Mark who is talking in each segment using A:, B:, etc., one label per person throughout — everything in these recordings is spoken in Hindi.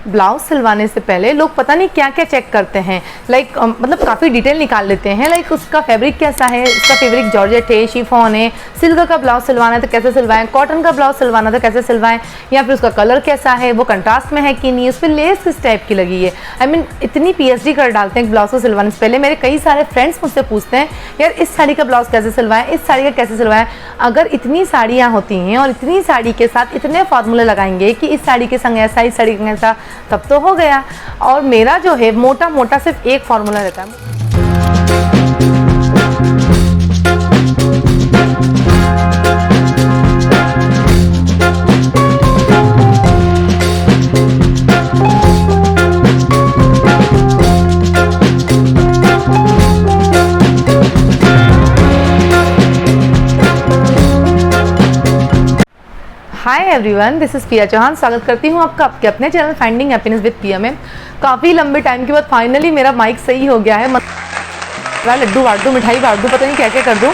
A: ब्लाउज सिलवाने से पहले लोग पता नहीं क्या क्या चेक करते हैं, लाइक मतलब काफ़ी डिटेल निकाल लेते हैं, लाइक उसका फैब्रिक कैसा है, उसका फैब्रिक जॉर्जेट है, शिफॉन है, सिल्क का ब्लाउज सिलवाना है तो कैसे सिलवाएं, कॉटन का ब्लाउज सिलवाना तो कैसे सिलवाएं, या फिर उसका कलर कैसा है, वो कंट्रास्ट में है कि नहीं, उस पर लेस किस टाइप की लगी है। आई मीन इतनी पीएचडी कर डालते हैं ब्लाउज को सिलवाने से पहले। मेरे कई सारे फ्रेंड्स मुझसे पूछते हैं यार इस साड़ी का ब्लाउज कैसे सिलवाएं, इस साड़ी का कैसे सिलवाएं। अगर इतनी साड़ियाँ होती हैं और इतनी साड़ी के साथ इतने फार्मूले लगाएंगे कि इस साड़ी के संग ऐसा, इस साड़ी के ऐसा, तब तो हो गया। और मेरा जो है मोटा मोटा सिर्फ एक फार्मूला रहता है। हाय एवरीवन, दिस इज़ पिया चौहान। स्वागत करती हूँ आपका आपके अपने चैनल फाइंडिंग हैप्पीनेस विद पिया में। काफ़ी लंबे टाइम के बाद फाइनली मेरा माइक सही हो गया है। लड्डू बांट दूँ, मिठाई बांट दूँ, पता नहीं क्या क्या कर दूँ,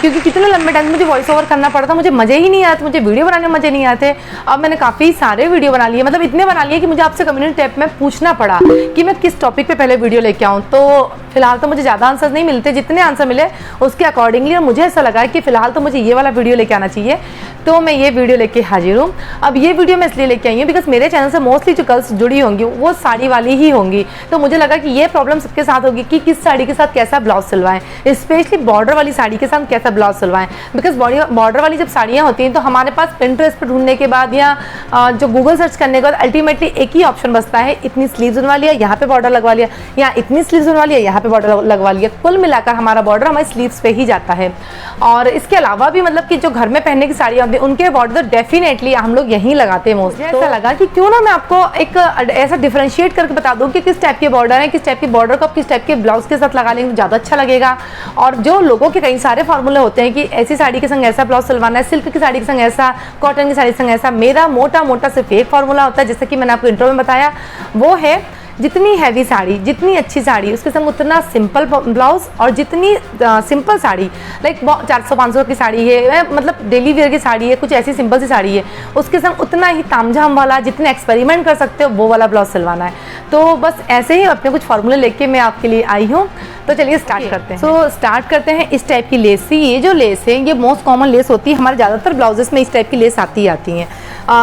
A: क्योंकि कितने लंबे टाइम मुझे वॉइस ओवर करना पड़ा था, मुझे मज़े ही नहीं आते, मुझे वीडियो बनाने में मज़े नहीं आते। अब मैंने काफ़ी सारे वीडियो बना लिए, मतलब इतने बना लिए कि मुझे आपसे कम्युनिटी टैब में पूछना पड़ा कि मैं किस टॉपिक पे पहले वीडियो लेके आऊँ। तो फिलहाल तो मुझे ज़्यादा आंसर नहीं मिलते, जितने आंसर मिले उसके अकॉर्डिंगली मुझे ऐसा लगा कि फ़िलहाल तो मुझे ये वाला वीडियो लेके आना चाहिए, तो मैं ये वीडियो लेके हाजिर हूँ। अब ये वीडियो मैं इसलिए लेके आई हूँ बिकॉज मेरे चैनल से मोस्टली जो गर्ल्स जुड़ी होंगी वो साड़ी वाली ही होंगी, तो मुझे लगा कि ये प्रॉब्लम सबके साथ होगी कि किस साड़ी के साथ कैसा ब्लाउज सिलवाएं, स्पेशली बॉर्डर वाली साड़ी के साथ कैसा ब्लाउज सिलवाएं। बिकॉज बॉर्डर वाली जब साड़ियाँ होती हैं तो हमारे पास पिंटरेस्ट पर ढूंढने के बाद या जो गूगल सर्च करने के बाद अल्टीमेटली एक ही ऑप्शन बचता है, इतनी स्लीव्स बनवा लिया, यहाँ पे बॉर्डर लगवा लिया, या इतनी स्लीव्स बनवा लिया, यहाँ पे बॉर्डर लगवा लिया। कुल मिलाकर हमारा बॉर्डर हमारी स्लीव्स पे ही जाता है। और इसके अलावा भी मतलब कि जो घर में पहनने की साड़ियाँ होती हैं उनके बॉर्डर डेफिनेटली हम लोग यहीं लगाते हैं मोस्टली। तो ऐसा लगा कि क्यों ना मैं आपको एक ऐसा डिफरेंशिएट करके बता दूं कि किस टाइप के बॉर्डर है, किस टाइप के बॉर्डर को आप किस टाइप के ब्लाउज के साथ लगा लेंगे तो ज़्यादा अच्छा लगेगा। और जो लोगों के कई सारे फार्मूले होते हैं कि ऐसी साड़ी के संग ऐसा ब्लाउज सिलवाना है, सिल्क की साड़ी के संग ऐसा, कॉटन की साड़ी के संग ऐसा, मेरा मोटा मोटा सिर्फ एक फार्मूला होता है, जैसे कि मैंने आपको इंट्रो में बताया, वो है जितनी हैवी साड़ी, जितनी अच्छी साड़ी उसके संग उतना सिंपल ब्लाउज, और जितनी सिंपल साड़ी लाइक 400-500 की साड़ी है, मतलब डेली वेयर की साड़ी है, कुछ ऐसी सिंपल सी साड़ी है, उसके संग उतना ही तामझाम वाला, जितने एक्सपेरिमेंट कर सकते हो वो वाला ब्लाउज सिलवाना है। तो बस ऐसे ही अपने कुछ फार्मूले लेके मैं आपके लिए आई हूँ। तो चलिए स्टार्ट करते हैं। तो स्टार्ट करते हैं इस टाइप की लेस से। ये जो लेस है ये मोस्ट कॉमन लेस होती है, हमारे ज़्यादातर ब्लाउजेस में इस टाइप की लेस आती हैं।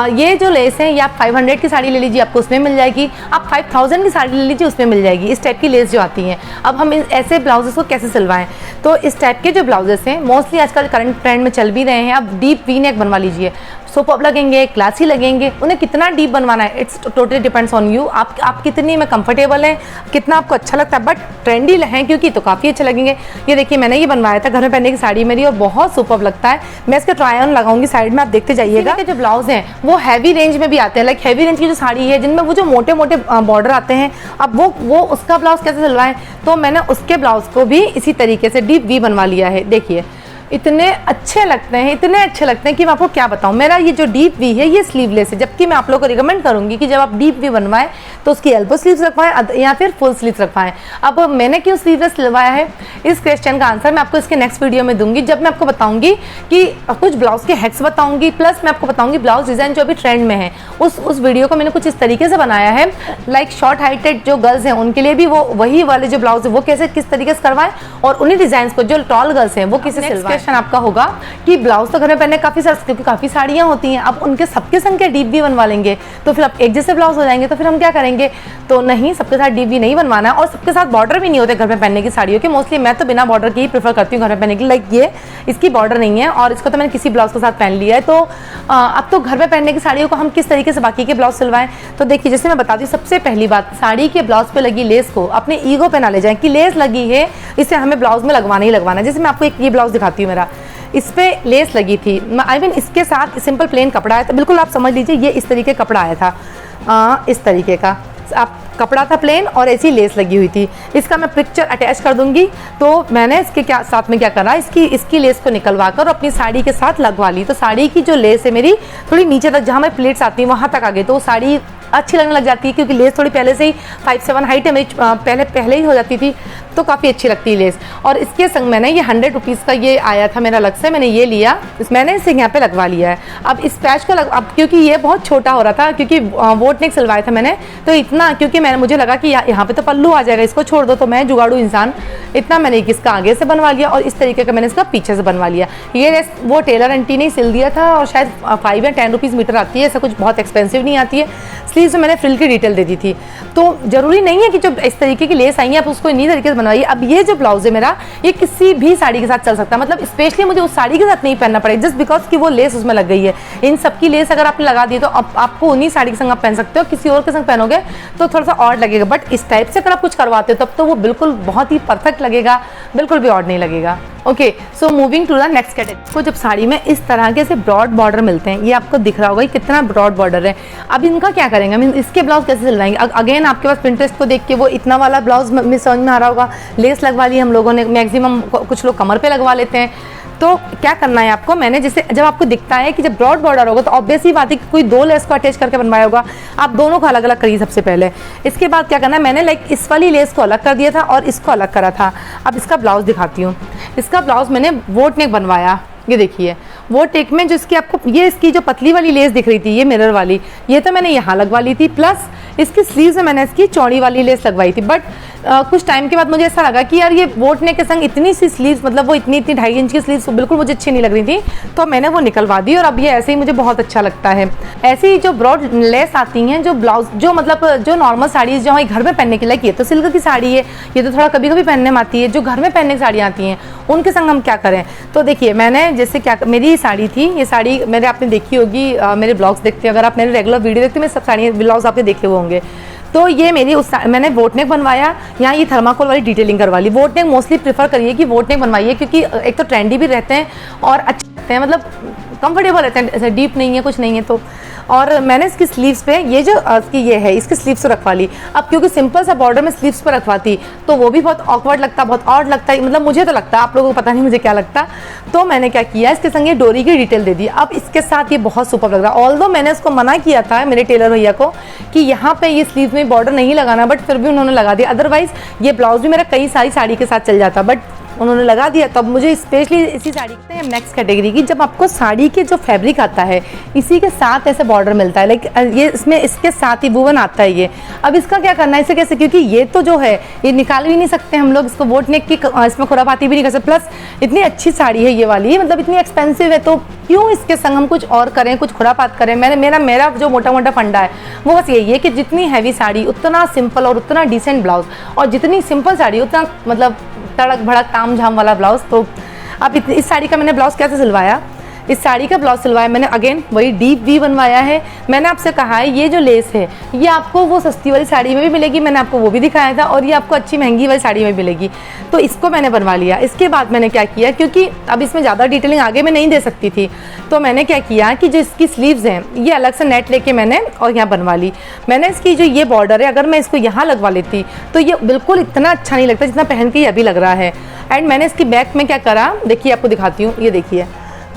A: ये जो लेस है ये आप 500 की साड़ी ले लीजिए, आपको उसमें मिल जाएगी। आप 5000 की साड़ी ले लीजिए, उसमें मिल जाएगी। इस टाइप की लेस जो आती हैं। अब हम ऐसे ब्लाउजेस को कैसे सिलवाएं, तो इस टाइप के जो ब्लाउजेस हैं मोस्टली आजकल करंट ट्रेंड में चल भी रहे हैं। आप डीप वी नेक बनवा लीजिए, सुपर्ब लगेंगे, क्लासी लगेंगे। उन्हें कितना डीप बनवाना है it's totally depends on you, आप कितनी में कंफर्टेबल हैं, कितना आपको अच्छा लगता है, बट ट्रेंडी हैं क्योंकि तो काफ़ी अच्छे लगेंगे। ये देखिए मैंने ये बनवाया था घर में पहनने की साड़ी मेरी, और बहुत सुपर्ब लगता है। मैं इसका ट्राई ऑन लगाऊंगी साइड में, आप देखते जाइएगा। जो ब्लाउज हैं वो हैवी रेंज में भी आते हैं, लाइक हैवी रेंज की जो साड़ी है जिनमें वो जो मोटे मोटे बॉर्डर आते हैं, अब वो उसका ब्लाउज कैसे सिलवाएं, तो मैंने उसके ब्लाउज को भी इसी तरीके से डीप वी बनवा लिया है। देखिए इतने अच्छे लगते हैं, इतने अच्छे लगते हैं कि मैं आपको क्या बताऊं। मेरा ये जो डीप वी है ये स्लीवलेस है, जबकि मैं आप लोगों को रिकमेंड करूंगी कि जब आप डीप वी बनवाएं तो उसकी एल्बो स्लीव्स रखवाएं या फिर फुल स्लीव्स रखवाएं। अब मैंने क्यों स्लीवलेस सिलवाया है, इस क्वेश्चन का आंसर मैं आपको इसके नेक्स्ट वीडियो में दूंगी, जब मैं आपको बताऊंगी कि कुछ ब्लाउज के हैक्स बताऊंगी, प्लस मैं आपको बताऊंगी ब्लाउज डिजाइन जो अभी ट्रेंड में है। उस वीडियो को मैंने कुछ इस तरीके से बनाया है, लाइक शॉर्ट हाइटेड जो गर्ल्स हैं उनके लिए भी वो वही वाले जो ब्लाउज है वो कैसे किस तरीके से करवाएं, और उन्हीं डिजाइन को जो टॉल गर्ल्स हैं वो किसी सिलवाएं। क्वेश्चन आपका होगा कि ब्लाउज तो घर में पहनने काफी सारे, क्योंकि काफी साड़ियां होती हैं, अब उनके सबके संग के डीप भी बनवा लेंगे तो फिर आप एक जैसे ब्लाउज हो जाएंगे, तो फिर हम क्या करेंगे। तो नहीं, सबके साथ डीप भी नहीं बनवाना है, और सबके साथ बॉर्डर भी नहीं होते घर में पहनने की साड़ियों के। मोस्टली मैं तो बिना बॉर्डर की ही प्रेफर करती हूँ घर में पहनने की। लाइक ये इसकी बॉर्डर नहीं है और इसको तो मैंने किसी ब्लाउज के साथ पहन लिया है। तो अब तो घर में पहनने की साड़ियों को हम किस तरीके से बाकी के ब्लाउज सिलवाएं, तो देखिए जैसे मैं बता दी, सबसे पहली बात साड़ी के ब्लाउज पे लगी लेस को अपने ईगो पे ना ले जाएं कि लेस लगी है इसे हमें ब्लाउज में लगवाना ही लगवाना है। जैसे मैं आपको एक ये ब्लाउज दिखाती हूँ, मेरा इस पे लेस लगी थी, आई मीन इसके साथ सिंपल प्लेन कपड़ा आया था, बिल्कुल आप समझ लीजिए ये इस तरीके कपड़ा आया था, इस तरीके का आप कपड़ा था प्लेन और ऐसी लेस लगी हुई थी। इसका मैं पिक्चर अटैच कर दूंगी। तो मैंने इसके साथ में क्या करा, इसकी लेस को निकलवा कर अपनी साड़ी के साथ लगवा ली। तो साड़ी की जो लेस है मेरी थोड़ी नीचे तक, जहाँ मैं प्लेट्स आती हैं वहाँ तक आ गई, तो साड़ी अच्छी लगने लग जाती है, क्योंकि लेस थोड़ी पहले से ही 5'7" हाइट है मेरी, पहले ही हो जाती थी। तो काफ़ी अच्छी लगती है लेस। और इसके संग मैंने ये 100 रुपीज़ का ये आया था मेरा अलग से, मैंने ये लिया, मैंने इसे यहाँ पे लगवा लिया है। अब इस पैच को अब क्योंकि ये बहुत छोटा हो रहा था, क्योंकि बोट नेक सिलवाया था मैंने, तो इतना क्योंकि मुझे लगा कि यहाँ पे तो पल्लू आ जाएगा, इसको छोड़ दो, तो मैं जुगाड़ू इंसान, इतना मैंने इसका आगे से बनवा लिया और इस तरीके का मैंने इसका पीछे से बनवा लिया। ये वो टेलर आंटी ने सिल दिया था और शायद 5 या 10 रुपीज़ मीटर आती है, ऐसा कुछ बहुत एक्सपेंसिव नहीं आती है। स्लीव्स में मैंने फ्रिल की डिटेल दे दी थी, तो ज़रूरी नहीं है कि जो इस तरीके की लेस आई है आप उसको इन्हीं तरीके से बनवाइए। अब ये जो ब्लाउज है मेरा, ये किसी भी साड़ी के साथ चल सकता है, मतलब स्पेशली मुझे उस साड़ी के साथ नहीं पहनना पड़ेगा जस्ट बिकॉज कि वो लेस उसमें लग गई है। इन सब की लेस अगर आपने लगा दी तो आपको उन्हीं साड़ी के संग आप पहन सकते हो, किसी और के संग पहनोगे तो थोड़ा सा ऑड लगेगा, बट इस टाइप से अगर आप कुछ करवाते हो तब तो वो बिल्कुल बहुत ही परफेक्ट लगेगा, बिल्कुल भी ऑड नहीं लगेगा। Okay, so moving to the next category. को जब साड़ी में इस तरह के से ब्रॉड बॉर्डर मिलते हैं, ये आपको दिख रहा होगा कितना ब्रॉड बॉर्डर है। अब इनका क्या करेंगे, मीन इसके ब्लाउज कैसे सिलवाएंगे। अगेन आपके पास पिंटरेस्ट को देख के वो इतना वाला ब्लाउज में समझ में आ रहा होगा, लेस लगवा ली हम लोगों ने, मैक्सिमम कुछ लोग कमर पे लगवा लेते हैं। तो क्या करना है आपको, मैंने जैसे जब आपको दिखता है कि जब ब्रॉड बॉर्डर होगा तो ऑब्वियस ही बात है कि कोई दो लेस को अटैच करके बनवाया होगा, आप दोनों को अलग अलग करिए सबसे पहले। इसके बाद क्या करना है, मैंने लाइक इस वाली लेस को अलग कर दिया था और इसको अलग करा था। अब इसका ब्लाउज दिखाती हूँ। इसका ब्लाउज मैंने बोट नेक बनवाया, ये देखिए बोट नेक में जो इसकी आपको ये इसकी जो पतली वाली लेस दिख रही थी, ये मिरर वाली, ये तो मैंने यहाँ लगवा ली थी, प्लस इसकी स्लीव्स में मैंने इसकी चौड़ी वाली लेस लगवाई थी। बट कुछ टाइम के बाद मुझे ऐसा लगा कि यार ये बोट नेक के संग इतनी सी स्लीव्स, मतलब वो इतनी 2.5 इंच की स्लीव्स बिल्कुल मुझे अच्छी नहीं लग रही थी, तो मैंने वो निकलवा दी और अब ये ऐसे ही मुझे बहुत अच्छा लगता है। ऐसे ही जो ब्रॉड लेस आती हैं, जो ब्लाउज जो मतलब जो नॉर्मल साड़ीज जो घर में पहनने के लिए, ये तो सिल्क की साड़ी है, ये तो थोड़ा कभी कभी पहनने में आती है, जो घर में पहनने की साड़ियाँ आती हैं उनके संग हम क्या करें। तो देखिए मैंने जैसे क्या, मेरी साड़ी थी, ये साड़ी मेरे आपने देखी होगी, मेरे ब्लॉग्स देखते हैं, अगर आप मेरे रेगुलर वीडियो देखते हैं, मेरे सब साड़ी ब्लाउज आपने देखे हुए होंगे। तो ये मेरी मैंने बोट नेक बनवाया, यहाँ ये थर्माकोल वाली डिटेलिंग करवा ली। बोट नेक मोस्टली प्रीफर करिए कि बोट नेक बनवाइए, क्योंकि एक तो ट्रेंडी भी रहते हैं और अच्छे लगते हैं, मतलब कंफर्टेबल रहते हैं, ऐसे डीप नहीं है कुछ नहीं है। तो और मैंने इसकी स्लीव्स पे ये जो इसकी ये है, इसकी स्लीव्स रखवा ली। अब क्योंकि सिंपल सा बॉर्डर में स्लीव्स पर रखवाती तो वो भी बहुत ऑकवर्ड लगता, बहुत ऑड लगता है, मतलब मुझे तो लगता, आप लोगों को पता नहीं मुझे क्या लगता। तो मैंने क्या किया, इसके संग ये डोरी की डिटेल दे दी। अब इसके साथ ये बहुत सुपर लग रहा है। ऑल्दो मैंने उसको मना किया था मेरे टेलर भैया को कि यहाँ पे ये स्लीव में बॉर्डर नहीं लगाना, बट फिर भी उन्होंने लगा दिया। अदरवाइज ये ब्लाउज भी मेरा कई सारी साड़ी के साथ चल जाता, बट उन्होंने लगा दिया। तब मुझे स्पेशली इसी साड़ी के नेक्स्ट कैटेगरी की, जब आपको साड़ी के जो फैब्रिक आता है इसी के साथ ऐसे बॉर्डर मिलता है, लाइक ये इसमें इसके साथ ही वुवन आता है ये। अब इसका क्या करना है, इसे कैसे, क्योंकि ये तो जो है ये निकाल भी नहीं सकते हम लोग, इसको बोट नेक की इसमें खुरापाती भी नहीं कर सकते, प्लस इतनी अच्छी साड़ी है ये वाली, मतलब इतनी एक्सपेंसिव है, तो क्यों इसके संग हम कुछ और करें, कुछ खुरापात करें। मेरा जो मोटा मोटा फंडा है वो बस यही है कि जितनी हैवी साड़ी उतना सिंपल और उतना डिसेंट ब्लाउज, और जितनी सिंपल साड़ी उतना मतलब तड़क भड़क ताम झाम वाला ब्लाउज। तो अब इस साड़ी का मैंने ब्लाउज कैसे सिलवाया, इस साड़ी का ब्लाउज सिलवाया मैंने, अगेन वही डीप वी बनवाया है। मैंने आपसे कहा है ये जो लेस है ये आपको वो सस्ती वाली साड़ी में भी मिलेगी, मैंने आपको वो भी दिखाया था, और ये आपको अच्छी महंगी वाली साड़ी में मिलेगी, तो इसको मैंने बनवा लिया। इसके बाद मैंने क्या किया, क्योंकि अब इसमें ज़्यादा डिटेलिंग आगे मैं नहीं दे सकती थी, तो मैंने क्या किया कि जो इसकी स्लीव्स हैं ये अलग से नेट लेके मैंने और यहाँ बनवा ली। मैंने इसकी जो ये बॉर्डर है, अगर मैं इसको यहाँ लगवा लेती तो ये बिल्कुल इतना अच्छा नहीं लगता जितना पहन के ये अभी लग रहा है। एंड मैंने इसकी बैक में क्या करा, देखिए आपको दिखाती हूँ, ये देखिए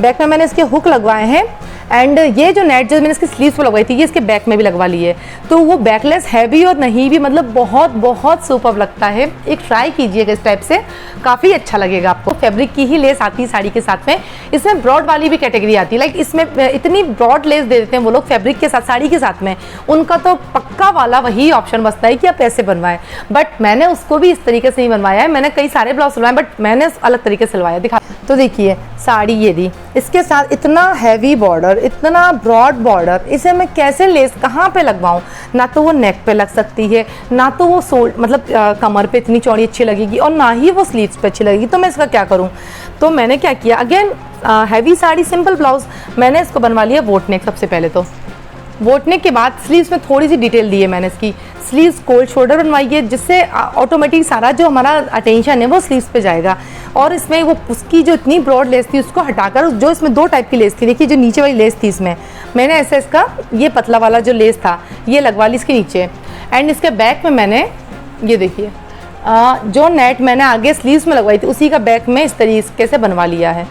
A: बैक में मैंने इसके हुक लगवाए हैं, एंड ये जो नेट जो मैंने इसकी स्लीव्स पर लगवाई थी ये इसके बैक में भी लगवा ली है, तो वो बैकलेस है भी और नहीं भी, मतलब बहुत बहुत सुपर लगता है। एक ट्राई कीजिएगा इस टाइप से, काफ़ी अच्छा लगेगा आपको। फैब्रिक की ही लेस आती है साड़ी के साथ में, इसमें ब्रॉड वाली भी कैटेगरी आती है, लाइक इसमें इतनी ब्रॉड लेस दे देते हैं वो लोग फैब्रिक के साथ, साड़ी के साथ में, उनका तो पक्का वाला वही ऑप्शन बचता है कि आप कैसे बनवाएं। बट मैंने उसको भी इस तरीके से ही बनवाया है, मैंने कई सारे ब्लाउज सिलवाए बट मैंने अलग तरीके से सिलवाया। दिखा तो देखिए साड़ी ये दी, इसके साथ इतना हैवी बॉर्डर, इतना ब्रॉड बॉर्डर, इसे मैं कैसे लेस कहाँ पे लगवाऊँ, ना तो वो नेक पे लग सकती है, ना तो वो मतलब कमर पे इतनी चौड़ी अच्छी लगेगी, और ना ही वो स्लीव्स पे अच्छी लगेगी, तो मैं इसका क्या करूँ। तो मैंने क्या किया, again heavy sari simple blouse, मैंने इसको बनवा लिया बोट नेक। सबसे पहले तो बोट नेक के बाद स्लीव्स में थोड़ी सी डिटेल दी है मैंने, इसकी स्लीव्स कोल्ड शोल्डर बनवाई है, जिससे ऑटोमेटिक सारा जो हमारा अटेंशन है वो स्लीव्स पे जाएगा। और इसमें वो उसकी जो इतनी ब्रॉड लेस थी उसको हटाकर जो इसमें दो टाइप की लेस थी, देखिए जो नीचे वाली लेस थी इसमें मैंने ऐसे इसका ये पतला वाला जो लेस था ये लगवा ली इसके नीचे। एंड इसके बैक में मैंने ये देखिए जो नेट मैंने आगे स्लीव्स में लगवाई थी उसी का बैक में इस तरीके से बनवा लिया है।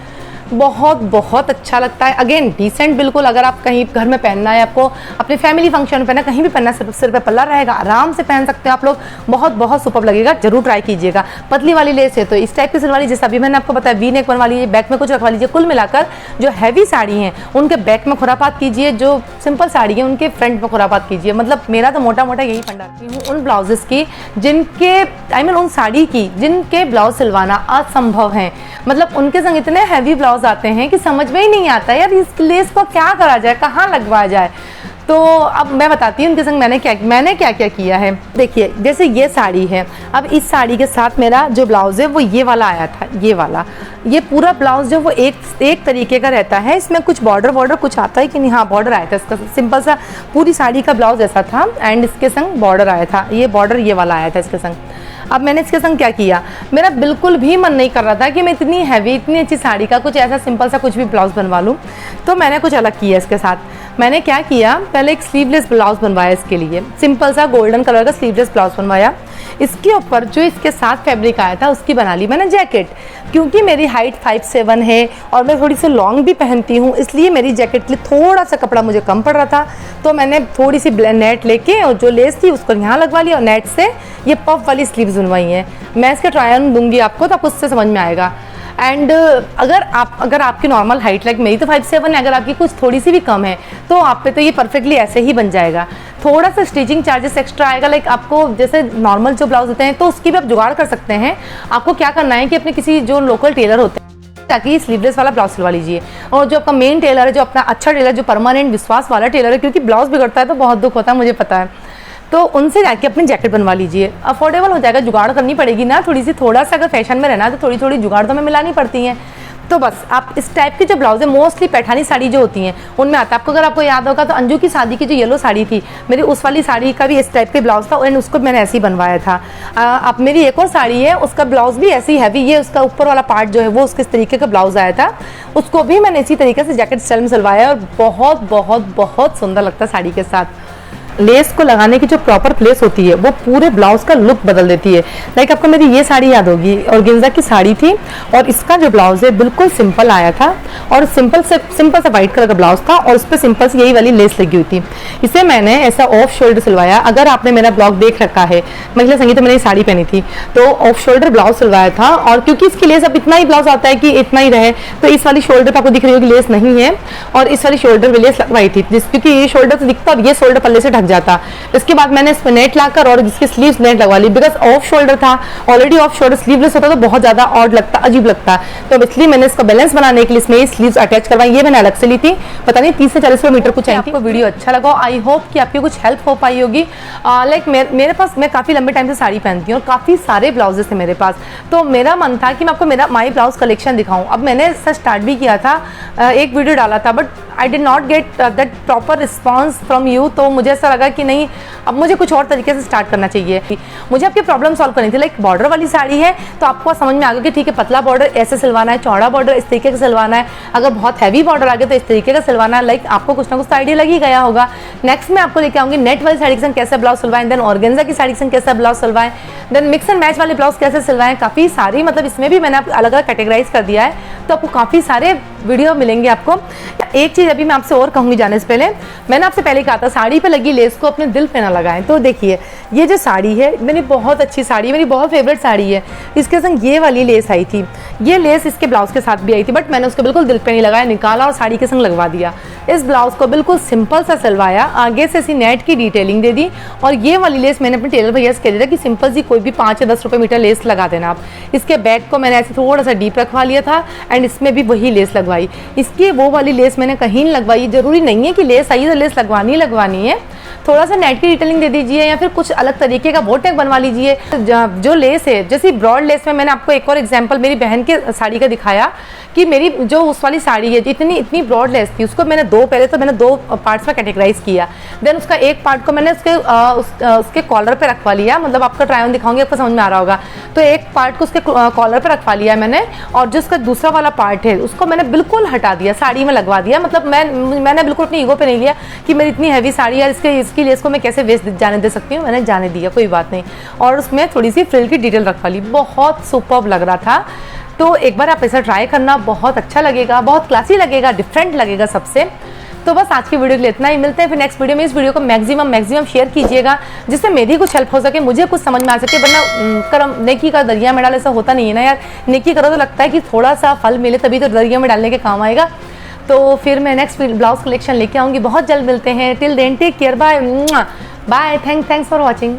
A: बहुत बहुत अच्छा लगता है। अगेन डिसेंट बिल्कुल, अगर आप कहीं घर में पहनना है, आपको अपने फैमिली फंक्शन में पहनना, कहीं भी पहनना, सिर पे पल्ला रहेगा, आराम से पहन सकते हो आप लोग, बहुत बहुत सुपर लगेगा, जरूर ट्राई कीजिएगा। पतली वाली लेस है तो इस टाइप की सिलवा लीजिए, जैसा अभी मैंने आपको बताया, वी नेक बनवा लीजिए, बैक में कुछ रखवा लीजिए। कुल मिलाकर जो हैवी साड़ी हैं उनके बैक में खुरापात कीजिए, जो सिंपल साड़ी है उनके फ्रंट में खुरापात कीजिए। मतलब मेरा तो मोटा मोटा यही फंडा रखती हूँ उन ब्लाउजेस की जिनके उन साड़ी की जिनके ब्लाउज सिलवाना असंभव है। मतलब उनके संग इतने हैवी ब्लाउज आते हैं कि समझ में ही नहीं आता यार इस लेस को क्या करा जाए, कहाँ लगवाया जाए। तो अब मैं बताती हूँ उनके संग मैंने क्या क्या किया है। देखिए जैसे ये साड़ी है, अब इस साड़ी के साथ मेरा जो ब्लाउज़ है वो ये वाला आया था, ये वाला, ये पूरा ब्लाउज़ जो वो एक तरीके का रहता है। इसमें कुछ बॉर्डर कुछ आता है कि नहीं, हाँ बॉर्डर आया था इसका, सिंपल सा पूरी साड़ी का ब्लाउज़ ऐसा था एंड इसके संग बॉर्डर आया था, ये बॉर्डर ये वाला आया था इसके संग। अब मैंने इसके संग क्या किया, मेरा बिल्कुल भी मन नहीं कर रहा था कि मैं इतनी हैवी इतनी अच्छी साड़ी का कुछ ऐसा सिंपल सा कुछ भी ब्लाउज़ बनवा लूँ, तो मैंने कुछ अलग किया इसके साथ। मैंने क्या किया, पहले एक स्लीवलेस ब्लाउज़ बनवाया इसके लिए, सिंपल सा गोल्डन कलर का स्लीवलेस ब्लाउज़ बनवाया। इसके ऊपर जो इसके साथ फैब्रिक आया था उसकी बना ली मैंने जैकेट। क्योंकि मेरी हाइट 5'7" है और मैं थोड़ी सी लॉन्ग भी पहनती हूँ, इसलिए मेरी जैकेट के लिए थोड़ा सा कपड़ा मुझे कम पड़ रहा था। तो मैंने थोड़ी सी नेट लेके और जो लेस थी उसको यहाँ लगवा लिया और नेट से ये पफ वाली स्लीव्स बनवाई हैं। मैं इसका ट्राई ऑन दूंगी आपको तो आपको उससे समझ में आएगा। एंड अगर आपकी नॉर्मल हाइट लाइक मेरी तो 5'7" है, अगर आपकी कुछ थोड़ी सी भी कम है तो आप पे तो ये परफेक्टली ऐसे ही बन जाएगा। थोड़ा सा स्टिचिंग चार्जेस एक्स्ट्रा आएगा, लाइक आपको जैसे नॉर्मल जो ब्लाउज होते हैं तो उसकी भी आप जुगाड़ कर सकते हैं। आपको क्या करना है कि अपने किसी जो लोकल टेलर होते हैं ताकि स्लीवलेस वाला ब्लाउज सिलवा लीजिए, और जो आपका मेन टेलर है, जो अपना अच्छा टेलर, जो परमानेंट विश्वास वाला टेलर है, क्योंकि ब्लाउज बिगड़ता है तो बहुत दुख होता है मुझे पता है, तो उनसे जाके अपनी जैकेट बनवा लीजिए। अफोर्डेबल हो जाएगा, जुगाड़ करनी पड़ेगी ना थोड़ा सा अगर फैशन में रहना है तो थोड़ी जुगाड़ तो हमें मिलानी पड़ती हैं। तो बस आप इस टाइप की जो ब्लाउज है, मोस्टली पैठानी साड़ी जो होती हैं उनमें आता है। आपको अगर आपको याद होगा तो अंजू की शादी की जो येलो साड़ी थी मेरी, उस वाली साड़ी का भी इस टाइप के ब्लाउज था एंड उसको मैंने ऐसे ही बनवाया था। अब मेरी एक और साड़ी है उसका ब्लाउज भी ऐसी हैवी, ये उसका ऊपर वाला पार्ट जो है वो उसके तरीके का ब्लाउज आया था, उसको भी मैंने इसी तरीके से जैकेट स्टाइल में सिलवाया और बहुत बहुत बहुत सुंदर लगता है साड़ी के साथ। लेस को लगाने की जो प्रॉपर प्लेस होती है वो पूरे ब्लाउज का लुक बदल देती है। लाइक आपको मेरी ये साड़ी याद होगी, ऑर्गेन्जा की साड़ी थी और इसका जो ब्लाउज है बिल्कुल सिंपल आया था और सिंपल सा वाइट कलर का ब्लाउज था और उस पर सिंपल सी यही वाली लेस लगी हुई थी। इसे मैंने ऐसा ऑफ शोल्डर सिलवाया। अगर आपने मेरा ब्लॉग देख रखा है, महिला संगीत में मैंने साड़ी पहनी थी तो ऑफ शोल्डर ब्लाउज सिलवाया था, और क्योंकि इसकी लेस अब इतना ही ब्लाउज आता है कि इतना ही रहे तो इस वाली शोल्डर पर आपको दिख रही होगी लेस नहीं है और इस वाली शोल्डर में लेस लगवाई थी, क्योंकि ये शोल्डर तो दिखता, अब ये शोल्डर पल्ले से ढक जाता। इसके बाद मैंने इस पर नेट लाकर और इसकी स्लीव्स नेट लगवा ली, बिकॉज ऑफ शोल्डर था ऑलरेडी, ऑफ शोल्डर स्लीवलेस होता तो बहुत ज्यादा ऑड लगता, अजीब लगता। तो इसलिए मैंने इसका बैलेंस बनाने के लिए इसमें स्लीव्स अटैच करवाई। ये मैंने अलग से ली थी, पता नहीं 30 से 40 मीटर कुछ आई थी। आपको वीडियो अच्छा लगा, आई होप कि आपकी कुछ हेल्प हो पाई होगी। लाइक मेरे पास, मैं काफी लंबे टाइम से साड़ी पहनती हूँ और काफी सारे ब्लाउजेस थे मेरे पास, तो मेरा मन था कि मैं आपको मेरा माई ब्लाउज कलेक्शन दिखाऊं। अब मैंने इसका स्टार्ट भी किया था, एक वीडियो डाला था, but I did not get that proper response from you. तो मुझे ऐसा लगा कि नहीं, अब मुझे कुछ और तरीके से स्टार्ट करना चाहिए। मुझे आपकी प्रॉब्लम सॉल्व करनी थी। लाइक बॉर्डर वाली साड़ी है तो आपको समझ में आ गया कि ठीक है, पतला बॉर्डर ऐसे सिलवाना है, चौड़ा बॉर्डर इस तरीके का सिलवाना है, अगर बहुत हैवी बॉर्डर आ गया तो इस तरीके का सिलवाना है। लाइक आपको कुछ ना कुछ आइडिया लग ही गया होगा। नेक्स्ट मैं आपको लेके आऊंगी नेट वाली साड़ी के संग कैसे ब्लाउज सिलवाएं, देन ऑर्गेन्जा की साड़ी के संग कैसे ब्लाउज सिलवाएं, देन मिक्स एंड मैच वाले ब्लाउज कैसे सिलवाएं। काफी सारी, मतलब इसमें भी मैंने अलग अलग कैटेगराइज कर दिया है, तो आपको काफी सारे वीडियो मिलेंगे आपको। एक चीज अभी मैं आपसे और कहूंगी जाने से पहले, मैंने आपसे पहले कहा था साड़ी पे लगी लेस को अपने दिल पे ना लगाएं। तो देखिए ये जो साड़ी है मेरी बहुत अच्छी साड़ी है, मेरी बहुत फेवरेट साड़ी है, इसके संग ये वाली लेस आई थी, ये लेस इसके ब्लाउज के साथ भी आई थी, बट मैंने उसको बिल्कुल दिल पे नहीं लगाया, निकाला और साड़ी के संग लगवा दिया। इस ब्लाउज को बिल्कुल सिंपल सा सिलवाया, आगे से इसी नेट की डिटेलिंग दे दी, और ये वाली लेस मैंने अपने टेलर भैया से कह दिया कि सिंपल सी कोई भी 5 या 10 रुपये मीटर लेस लगा देना आप। इसके बैक को मैंने ऐसे थोड़ा सा डीप रखवा लिया था एंड इसमें भी वही लेस लगवाई। इसकी वो वाली लेस मैंने कहीं नहीं लगवाई, जरूरी नहीं है कि लेस आई तो लेस लगवानी है, थोड़ा सा नेट की डिटेलिंग दे दीजिए या फिर कुछ अलग तरीके का बोटेक बनवा लीजिए। जो लेस है, जैसे ब्रॉड लेस में मैंने आपको एक और एग्जांपल मेरी बहन के साड़ी का दिखाया कि मेरी जो उस वाली साड़ी है इतनी ब्रॉड लेस थी, उसको मैंने पहले तो मैंने दो पार्ट्स में कैटेगराइज किया, देन उसका एक पार्ट को मैंने उसके कॉलर पे रखवा लिया, मतलब आपका ट्राई ऑन दिखाऊंगी आपको समझ में आ रहा होगा। तो एक पार्ट को उसके कॉलर पे रखवा लिया मैंने, और जो उसका दूसरा वाला पार्ट है उसको मैंने बिल्कुल हटा दिया, साड़ी में लगवा दिया। मतलब मैंने बिल्कुल अपनी ईगो पे नहीं लिया कि मेरी इतनी हैवी साड़ी है, इसकी लेस को मैं कैसे वेस्ट जाने दे सकती हूँ, मैंने जाने दिया, कोई बात नहीं। और उसमें थोड़ी सी फ्रिल की डिटेल रखवा ली, बहुत सुपर्ब लग रहा था। तो एक बार आप ऐसा ट्राई करना, बहुत अच्छा लगेगा, बहुत क्लासी लगेगा, डिफरेंट लगेगा सबसे। तो बस आज की वीडियो के लिए इतना ही, मिलते हैं फिर नेक्स्ट वीडियो में। इस वीडियो को मैक्सिमम शेयर कीजिएगा जिससे मेरी कुछ हेल्प हो सके, मुझे कुछ समझ में आ सके, वरना कर्म नेकी का दरिया में डाल ऐसा होता नहीं है ना यार। नेकी करो तो लगता है कि थोड़ा सा फल मिले तभी तो दरिया में डालने के काम आएगा। तो फिर मैं नेक्स्ट ब्लाउज कलेक्शन लेके आऊँगी, बहुत जल्द मिलते हैं। Till then take care, bye bye, thanks for watching.